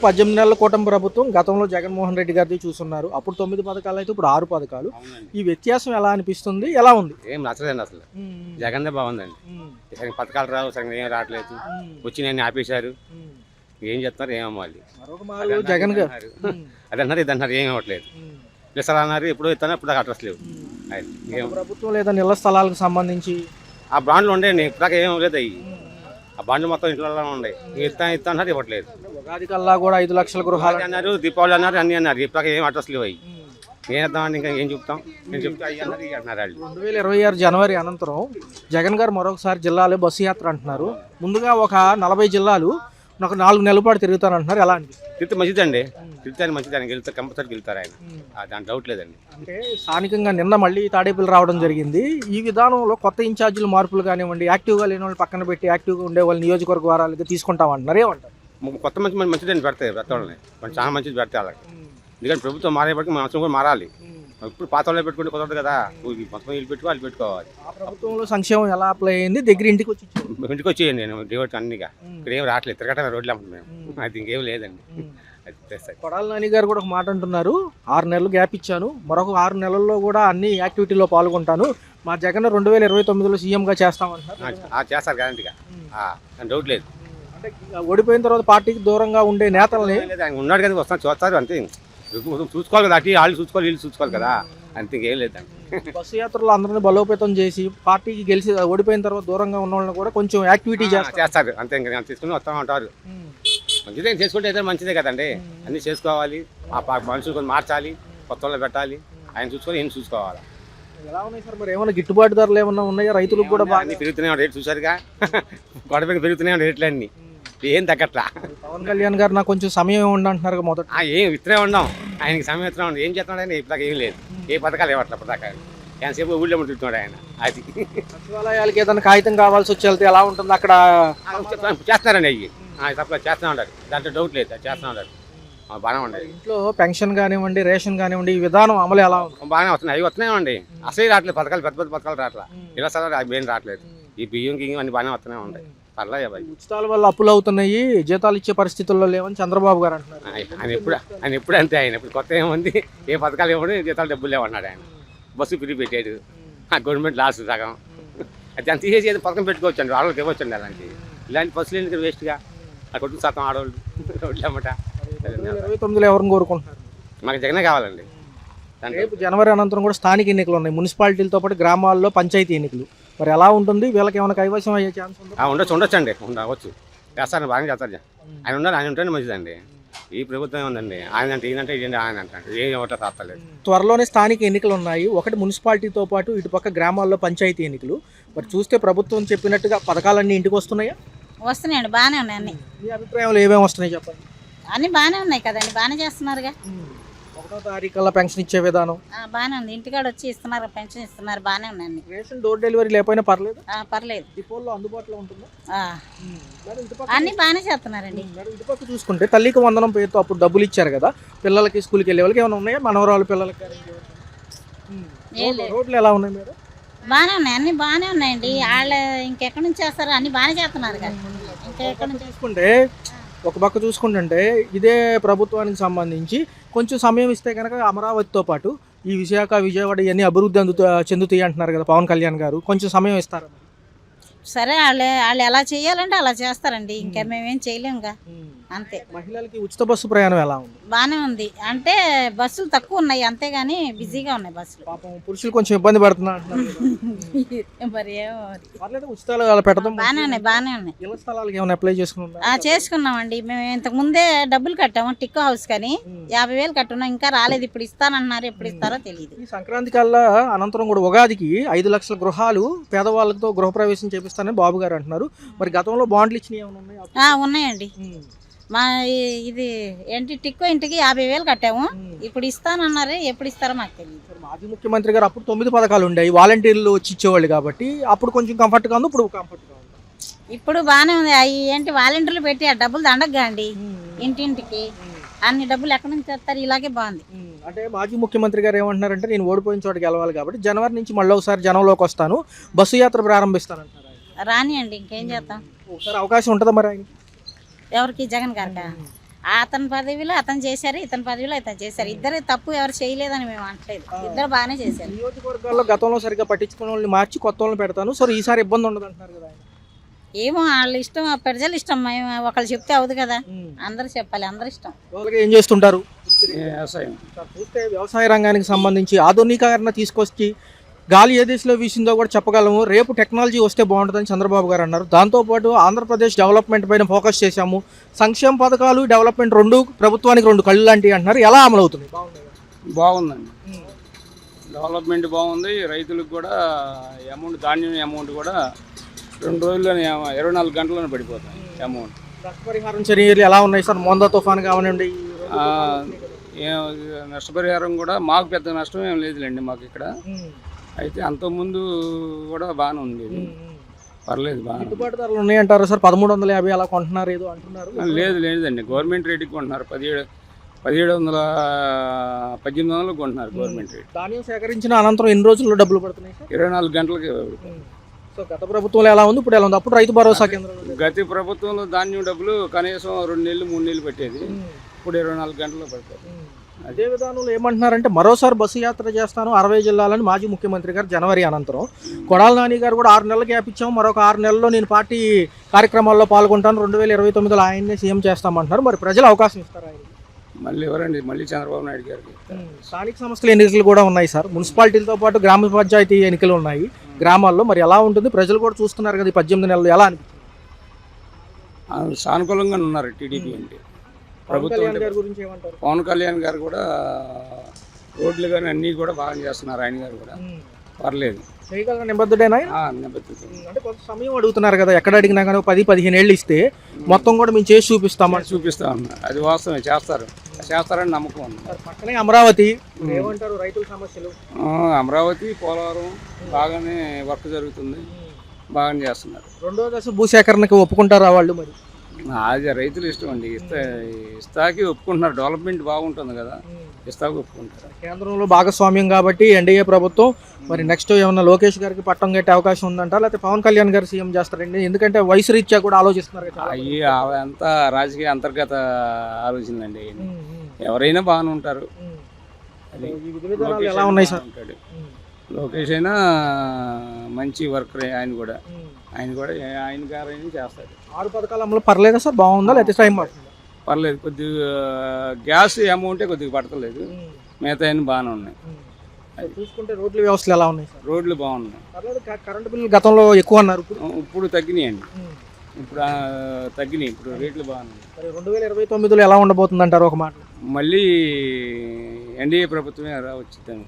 18 నెలల కూటమి ప్రభుత్వం గతంలో జగన్మోహన్ రెడ్డి గారిది చూస్తున్నారు. అప్పుడు 9 పథకాలు అయితే ఇప్పుడు 6 పథకాలు. ఈ వ్యత్యాసం ఎలా అనిపిస్తుంది? ఎలా ఉంది? ఏం నచ్చలేదండి అసలు. జగన్దే బాగుందండి. సరిగ్గా పథకాలు రావు, సరిగ్గా ఏం రావట్లేదు. వచ్చినాయని ఆపేశారు. ఏం చెప్తున్నారు ఏమో వాళ్ళు. జగన్ గారు అది అన్నారు, ఇది అన్నారు, ఏం ఇవ్వట్లేదు. ఇస్తారు అన్నారు, ఎప్పుడో ఇస్తాను ఇప్పుడు అడ్రస్ ప్రభుత్వం లేదా ఇళ్ల స్థలాలకు సంబంధించి ఆ బాండ్లు ఉండేయండి. ఇప్పుడు ఏం లేదు అవి. ఆ బాండ్లు మొత్తం ఇంట్లో ఉన్నాయి. ఇస్తా అన్నారు, ఇవ్వట్లేదు. ఉగాది కల్లా కూడా 5 లక్షల గృహాలు అన్నారు, దీపావళి అన్నారు, అన్ని అన్నారు. ఇప్పుడు ఏం అడ్రస్ లేవు అవి. ఏం చేద్దామని ఇంకా ఏం చెప్తాం? నేను చెప్తా అన్నారు, అన్నారు వాళ్ళు. 2026 జనవరి అనంతరం జగన్ గారు మరొకసారి జిల్లాలో బస్సు యాత్ర అంటున్నారు. ముందుగా ఒక 40 జిల్లాలు నాకు 4 నెలల పాటు తిరుగుతానంటున్నారు. ఎలా అనిపిస్తుంది? తిరిగితే మంచిదండి. తిరుగుతాను మంచిది. ఆయన గెలుస్తారు, కంపల్సరీ గెలుస్తారు ఆయన. దాని డౌట్ లేదండి. అంటే స్థానికంగా నిన్న మళ్ళీ తాడేపల్లి రావడం జరిగింది. ఈ విధానంలో కొత్త ఇన్ఛార్జీలు మార్పులు కానివ్వండి, యాక్టివ్గా లేని వాళ్ళు పక్కన పెట్టి యాక్టివ్గా ఉండే వాళ్ళు నియోజకవర్గ వారాలకి తీసుకుంటామంటున్నారు. ఏమంటారు? కొత్త మంచిదండి పెడతాయి వాళ్ళని. మనం చాలా మంచిది పెడతాయి వాళ్ళకి. ఎందుకంటే ప్రభుత్వం మారేపటికి మన అవసరం కూడా మారాలి. ఇప్పుడు పాత వాళ్ళే పెట్టుకుంటే కుదరదు కదా. మొత్తం వీళ్ళు పెట్టుకో వాళ్ళు పెట్టుకోవాలి. ప్రభుత్వంలో సంక్షేమం ఎలా అప్లై అయింది? దగ్గర ఇంటికి వచ్చేయండి. నేను రేవటి అన్నిగా ఇక్కడ ఏం రావట్లేదు. తిరగటమే రోడ్లు అమ్ముతున్నాం. అది ఇంకేం లేదండి. కొడాలి నాని గారు కూడా ఒక మాట అంటున్నారు. 6 నెలలు గ్యాప్ ఇచ్చాను, మరొక 6 నెలల్లో కూడా అన్ని యాక్టివిటీలో పాల్గొంటాను. మా జగన్ 2029లో సీఎంగా చేస్తామంటారు. చేస్తారు గ్యారంటీగా, డౌట్ లేదు. అంటే ఓడిపోయిన తర్వాత పార్టీకి దూరంగా ఉండే నేతల్ని ఆయన ఉన్నాడు కదా, వస్తాను చూస్తారు అంతే. చూసుకోవాలి కదా, అటు వాళ్ళు చూసుకోవాలి, వీళ్ళు చూసుకోవాలి కదా, అంతే. ఇంకేం లేదండి. బస్సు యాత్రలో అందరినీ బలోపేతం చేసి పార్టీకి గెలిచి ఓడిపోయిన తర్వాత దూరంగా ఉన్న వాళ్ళని కూడా కొంచెం యాక్టివిటీ చేస్తారు అంతే. ఇంకా తీసుకుని వస్తా ఉంటారు. మంచిదే చేసుకుంటే అయితే మంచిదే కదండి. అన్నీ చేసుకోవాలి. ఆ మనుషులు కొన్ని మార్చాలి, కొత్త వాళ్ళు పెట్టాలి. ఆయన చూసుకొని ఈయన చూసుకోవాలి. ఎలా ఉన్నాయి సార్ మరి? ఏమైనా గిట్టుబాటు ధరలు ఏమన్నా ఉన్నాయా? రైతులకు కూడా బాగా పెరుగుతున్నాయి రేట్లు చూసారుగా. గొడవకి పెరుగుతున్నాయి రేట్లు అన్ని, ఏం తగ్గట్లా. పవన్ కళ్యాణ్ గారు నాకు కొంచెం సమయం ఉండంటున్నారు మొదట. ఏం ఇస్తూనే ఉన్నాం, ఆయనకి సమయం ఇస్తూనే ఉన్నాం. ఏం చేస్తున్నాడు ఆయన? ఇప్పుడు ఏం లేదు, ఏ పథకాలు ఇవ్వట్లేదు ఇప్పటిదాకా. ఆయన సేపు ఊళ్ళో ఉంటున్నాడు ఆయన. అది సచివాలయాలకి ఏదైనా కాగితం కావాల్సి వచ్చి వెళ్తే ఎలా ఉంటుంది అక్కడ? చేస్తున్నారండి అవి తప్ప చేస్తూనే ఉంటారు. దాంట్లో డౌట్ లేదు, చేస్తూనే ఉంటారు. బాగానే ఉండేది. ఇంట్లో పెన్షన్ కానివ్వండి, రేషన్ కానివ్వండి, ఈ విధానం అమలు ఎలా ఉంది? బాగానే వస్తున్నాయి. అవి వస్తున్నాయండి. అసలు రావట్లేదు పథకాలు, పెద్ద పెద్ద పథకాలు రావట్లేదు. ఇలా సరే అవి ఏం రావట్లేదు. ఈ బియ్యం గియ్యం అన్ని బాగానే వస్తూనే ఉంటాయి. పర్లేదు. ఉచితాల వల్ల అప్పులు అవుతున్నాయి, జీతాలు ఇచ్చే పరిస్థితుల్లో లేవని చంద్రబాబు గారు అంటున్నారు. ఆయన ఎప్పుడు అంతే. ఆయన ఇప్పుడు కొత్త ఏముంది, ఏ పథకాలు ఇవ్వడు, జీతాలు డబ్బులు లేవన్నాడు ఆయన. బస్సు ఫ్రీ పెట్టాడు. గవర్నమెంట్ లాస్ట్ సగం. అది అంత తీసేసి ఏదో పథకం పెట్టుకోవచ్చండి, వాళ్ళకి ఇవ్వచ్చండి. అలాంటివి ఇలాంటి బస్సులు ఎందుకు వేస్ట్గా ఆ కొట్టు శాతం ఆడవాళ్ళు రోడ్లు అన్నమాట. 2029లో ఎవరిని కోరుకుంటున్నారు? మాకు జగనే కావాలండి. రేపు జనవరి అనంతరం కూడా స్థానిక ఎన్నికలు ఉన్నాయి, మున్సిపాలిటీలతో పాటు గ్రామాల్లో పంచాయతీ ఎన్నికలు. మరి ఎలా ఉంటుంది? వీళ్ళకి ఏమైనా కైవసం అయ్యే ఛాన్స్ ఉందా? ఉండొచ్చండి, ఉండవచ్చు. చేస్తారని బాగా చేస్తారు. ఆయన ఉన్నారు, ఆయన ఉంటేనే మంచిదండి. ఈ ప్రభుత్వం ఉందండి. ఆయన అంటే ఈయనంటే ఇదేంటి ఆయన అంటే ఏం ఇవ్వటం రాస్తలేదు. త్వరలోనే స్థానిక ఎన్నికలు ఉన్నాయి. ఒకటి మున్సిపాలిటీతో పాటు ఇటుపక్క గ్రామాల్లో పంచాయతీ ఎన్నికలు. మరి చూస్తే ప్రభుత్వం చెప్పినట్టుగా పథకాలన్నీ ఇంటికి వస్తున్నాయా? వస్తున్నాయండి, బాగానే ఉన్నాయి అన్ని. మీ అభిప్రాయంలో ఏమేమి వస్తున్నాయి చెప్పండి. అన్ని బాగానే ఉన్నాయి కదండి, బాగానే చేస్తున్నారుగా. 1వ తారీఖుల్లో పెన్షన్ ఇచ్చే విధానం బాగానే ఉంది. ఇంటికాడ వచ్చి ఇస్తున్నారు, పెన్షన్ ఇస్తున్నారు, బాగానే ఉన్నాయి. రేషన్ డోర్ డెలివరీ లేకపోయినా పర్లేదు, పర్లేదు. డిపోల్లో అందుబాటులో ఉంటుందా? అన్ని బాగానే చేస్తున్నారండి. ఇటుపక్క చూసుకుంటే తల్లికి వందనం పేరుతో అప్పుడు డబ్బులు ఇచ్చారు కదా, పిల్లలకి స్కూల్కి వెళ్ళే వాళ్ళకి ఏమైనా ఉన్నాయా? మనవరాలు పిల్లలకి రోడ్లు ఎలా ఉన్నాయి మేడం? బాగానే ఉన్నాయి, అన్ని బాగానే ఉన్నాయండి. వాళ్ళు ఇంకెక్కడి నుంచి చేస్తారు, అన్ని బాగానే చేస్తున్నారు కదా. ఇంకెక్కడి నుంచి చూసుకుంటే ఒక పక్క చూసుకుంటుంటే ఇదే ప్రభుత్వానికి సంబంధించి కొంచెం సమయం ఇస్తే కనుక అమరావతితో పాటు ఈ విశాఖ, విజయవాడ ఇవన్నీ అభివృద్ధి చెందుతాయి అంటున్నారు కదా పవన్ కళ్యాణ్ గారు. కొంచెం సమయం ఇస్తారు. సరే, వాళ్ళు ఎలా చేయాలంటే అలా చేస్తారండి. ఇంకా మేమేం చేయలేముగా, అంతే. మహిళలకి ఉచిత బస్సు ప్రయాణం ఎలా ఉంది? బాగానే ఉంది. అంటే బస్సులు తక్కువ ఉన్నాయి అంతేగాని బిజీగా ఉన్నాయి బస్సులు. పాపం పురుషులు కొంచెం ఇబ్బంది పడుతున్నారు. మరి ఏమో ఉచితాలు పెట్టడం బాగానే ఉన్నాయి, బాగానే ఉన్నాయి. ఇళ్ల స్థలాలకు ఏమైనా అప్లై చేసుకున్నాం? చేసుకున్నామండి. మేము ఇంతకు ముందే డబ్బులు కట్టాము టిక్కో హౌస్ కానీ 50,000 కట్టున్నాం, ఇంకా రాలేదు. ఇప్పుడు ఇస్తానన్నారు, ఎప్పుడు ఇస్తారో తెలియదు. ఈ సంక్రాంతి కల్లా అనంతరం కూడా ఉగాదికి 5 లక్షల గృహాలు పేదవాళ్ళతో గృహప్రవేశం చేపిస్తానని బాబు గారు అంటున్నారు. మరి గతంలో బాండ్లు ఇచ్చినవి ఏమైనా ఉన్నాయా? ఉన్నాయండి. మా ఇది ఏంటి టిక్కో ఇంటికి 50,000 కట్టాము, ఇప్పుడు ఇస్తానన్నారు, ఎప్పుడు ఇస్తారో మాకు తెలియదు. మాజీ ముఖ్యమంత్రి గారు అప్పుడు 9 పథకాలు ఉండేవి, వాలంటీర్లు వచ్చి ఇచ్చేవాళ్ళు కాబట్టి అప్పుడు కొంచెం కంఫర్ట్గా ఉంది, ఇప్పుడు కంఫర్ట్గా ఉంది. ఇప్పుడు బాగానే ఉంది. అవి ఏంటి వాలంటీర్లు పెట్టి ఆ డబ్బులు దండగా అండి, ఇంటింటికి అన్ని డబ్బులు ఎక్కడి నుంచి తెస్తారు? ఇలాగే బాగుంది. అంటే మాజీ ముఖ్యమంత్రి గారు ఏమంటున్నారంటే నేను ఓడిపోయిన చోట గెలవాలి కాబట్టి జనవరి నుంచి మళ్ళీ ఒకసారి జనంలోకి వస్తాను, బస్సు యాత్ర ప్రారంభిస్తానంటారు. రాని అండి, ఇంకేం చేద్దాం. ఒకసారి అవకాశం ఉంటుందా మరి ఆయనకి? ఎవరికి? జగన్ గారికా? అతని పదవిలో అతను చేశారు, ఇతని పదవిలో ఇతను చేశారు. ఇద్దరు తప్పు ఎవరు చేయలేదని మేము అనట్లేదు, ఇద్దరు బాగానే చేశారు. నియోజకవర్గాల్లో గతంలో సరిగ్గా పట్టించుకునే వాళ్ళని మార్చి కొత్త వాళ్ళని పెడతాను, సో ఈసారి ఇబ్బంది ఉండదు అంటున్నారు కదా ఆయన. ఏమో వాళ్ళ ఇష్టం, ఆ ప్రజల ఇష్టం. మేము ఒకళ్ళు చెప్తే అవుదు కదా, అందరూ చెప్పాలి, అందరి ఇష్టం. వాళ్ళకి ఏం చేస్తుంటారు? వ్యవసాయం. చూస్తే వ్యవసాయ రంగానికి సంబంధించి ఆధునీకరణ తీసుకొచ్చి గాలి ఏ దిశలో వీసిందో కూడా చెప్పగలము. రేపు టెక్నాలజీ వస్తే బాగుంటుందని చంద్రబాబు గారు అన్నారు. దాంతోపాటు ఆంధ్రప్రదేశ్ డెవలప్మెంట్ పైన ఫోకస్ చేశాము, సంక్షేమ పథకాలు డెవలప్మెంట్ రెండు ప్రభుత్వానికి రెండు కళ్ళు లాంటివి అంటున్నారు. ఎలా అమలు అవుతుంది? బాగుందండి, డెవలప్మెంట్ బాగుంది. రైతులకు కూడా అమౌంట్, ధాన్యం అమౌంట్ కూడా 2 రోజుల్లోనే 24 గంటల్లోనే పడిపోతాయి అమౌంట్. నష్టపరిహారం చర్యలు ఎలా ఉన్నాయి సార్? మోందా తుఫాన్ కావనండి, నష్టపరిహారం కూడా మాకు పెద్ద నష్టం ఏం లేదులేండి మాకు ఇక్కడ. అయితే అంతకుముందు కూడా బాగానే ఉంది, పర్లేదు బాగా. గిట్టుబాటు ధరలు ఉన్నాయంటారు సార్? 1350 అలా కొంటున్నారు ఏదో అంటున్నారు. లేదండి, గవర్నమెంట్ రేటుకి కొంటున్నారు. 1800 కొంటున్నారు గవర్నమెంట్ రేట్. ధాన్యం సేకరించిన అనంతరం ఎన్ని రోజుల్లో డబ్బులు పడుతున్నాయి సార్? 24 గంటలకి. సో గత ప్రభుత్వంలో ఎలా ఉంది, ఇప్పుడు ఎలా ఉంది? అప్పుడు రైతు భరోసా కేంద్రం, గత ప్రభుత్వంలో ధాన్యం డబ్బులు కనీసం 2 నెలలు 3 నెలలు పెట్టేది, ఇప్పుడు 24 గంటల్లో పడుతుంది. అదే విధానంలో ఏమంటున్నారంటే మరోసారి బస్సు యాత్ర చేస్తాను 60 జిల్లాలని మాజీ ముఖ్యమంత్రి గారు జనవరి అనంతరం. కొడాల నాని గారు కూడా 6 నెలలు గ్యాప్ ఇచ్చాము, మరొక 6 నెలల్లో నేను పార్టీ కార్యక్రమాల్లో పాల్గొంటాను, 2029లో ఆయన్నే సీఎం చేస్తామంటున్నారు. మరి ప్రజలు అవకాశం ఇస్తారు ఆయన? మళ్ళీ ఎవరండి? మళ్ళీ చంద్రబాబు నాయుడు గారికి. స్థానిక సంస్థల ఎన్నికలు కూడా ఉన్నాయి సార్, మున్సిపాలిటీలతో పాటు గ్రామ పంచాయతీ ఎన్నికలు ఉన్నాయి గ్రామాల్లో. మరి ఎలా ఉంటుంది? ప్రజలు కూడా చూస్తున్నారు కదా ఈ 18 నెలలు, ఎలా అనిపిస్తుంది? సానుకూలంగా ఉన్నారు టీడీపీ అంటే. ప్రభుత్వం గురించి ఏమంటారు? పవన్ కళ్యాణ్ గారు కూడా రోడ్లు కానీ అన్నీ కూడా బాగా చేస్తున్నారు, ఆయన గారు కూడా పర్లేదు. చేయగల నిబద్ధుడేనా? నిబద్ధత. అంటే కొంత సమయం అడుగుతున్నారు కదా, ఎక్కడ అడిగినా కానీ 10-15 ఏళ్ళు ఇస్తే మొత్తం కూడా మేము చేసి చూపిస్తామని చూపిస్తా ఉన్నారు. అది వాస్తవమే, చేస్తారని నమ్మకం ఉంది. పక్కనే అమరావతి, ఏమంటారు రైతుల సమస్యలు? అమరావతి, పోలవరం బాగానే వర్క్ జరుగుతుంది, బాగానే చేస్తున్నారు. 2వ దశ భూసేకరణకి ఒప్పుకుంటారా వాళ్ళు? మరి అది రైతులు ఇష్టం అండి, ఇస్తాకి ఒప్పుకుంటున్నారు. డెవలప్మెంట్ బాగుంటుంది కదా, ఇస్తాకి ఒప్పుకుంటారు. కేంద్రంలో భాగస్వామ్యం కాబట్టి ఎన్డీఏ ప్రభుత్వం. మరి నెక్స్ట్ ఏమన్నా లోకేష్ గారికి పట్టం కట్టే అవకాశం ఉందంట, లేకపోతే పవన్ కళ్యాణ్ గారు సీఎం చేస్తారండి? ఎందుకంటే వయసు రీత్యా కూడా ఆలోచిస్తున్నారు కదా. అవి అంతా రాజకీయ అంతర్గత ఆలోచనలండి. ఎవరైనా బాగానే ఉంటారు. ఎలా ఉన్నాయి సార్? లోకేష్ అయినా మంచి వర్కర్, ఆయన కూడా ఆయన గారు చేస్తాడు. 6 పథకాల అమలు పర్లేదా సార్? బాగుందా లేకపోతే టైం పడుతుందా? పర్లేదు, కొద్దిగా గ్యాస్ అమౌంటే కొద్దిగా పడతలేదు, మిగతా అన్ని బాగానే ఉన్నాయి. చూసుకుంటే రోడ్ల వ్యవస్థలు ఎలా ఉన్నాయి సార్? రోడ్లు బాగున్నాయి. పర్లేదు. కరెంటు బిల్లు గతంలో ఎక్కువ అన్నారు, ఇప్పుడు తగ్గినాయండి. ఇప్పుడు తగ్గినాయి, ఇప్పుడు రేట్లు బాగున్నాయి. 2029లో ఎలా ఉండబోతుంది అంటారు ఒక మాట? మళ్ళీ ఎన్డీఏ ప్రభుత్వమే వచ్చిందని.